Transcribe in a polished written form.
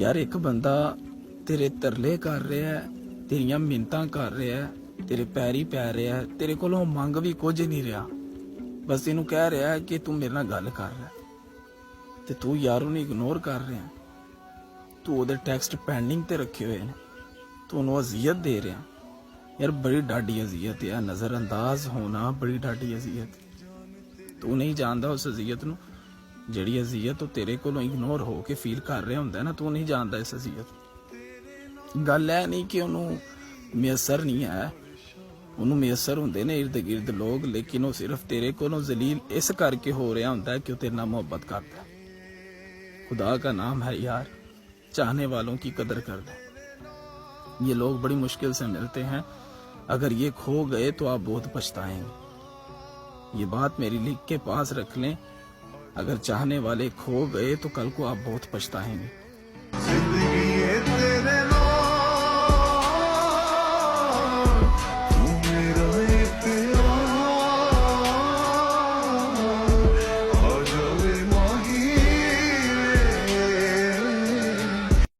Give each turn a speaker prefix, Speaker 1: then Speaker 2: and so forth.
Speaker 1: यार एक बंदा तेरे तरले कर रहा है, तेरियां मिन्नतां कर रहा है, तेरे पैरी पै रहा है, तेरे कोलों मंग भी कुछ नहीं रहा, बस तेनू कह रहा है कि तू मेरे नाल गल कर रहा है ते तू यार उन्हें इग्नोर कर रहा है। तू ओदे टैक्सट पेंडिंग ते रखे हुए ने, तू उन्हें अजियत दे रहा है। यार बड़ी डाडी अजियत है, नज़रअंदाज होना बड़ी डाडी अजियत। तू नहीं जानता उस अजियत नू, जिहड़ी अजियत तो तेरे कोलों इग्नोर हो के फील कर रहा हुंदा ना, तू नहीं जानता इस अजियत। गल है नहीं कि उन्होंने मैसर नहीं है, उन्होंने मैसर होंदे ने इर्द गिर्द लोग, लेकिन वो सिर्फ तेरे कोलों जलील इस करके हो रहा होंदा है कि वो तेरे नाल मोहब्बत करता है। खुदा का नाम है यार, चाहने वालों की कदर कर दे। ये लोग बड़ी मुश्किल से मिलते हैं, अगर ये खो गए तो आप बहुत पछताएंगे। ये बात मेरी लिख के पास रख लें, अगर चाहने वाले खो गए तो कल को आप बहुत पछताएंगे।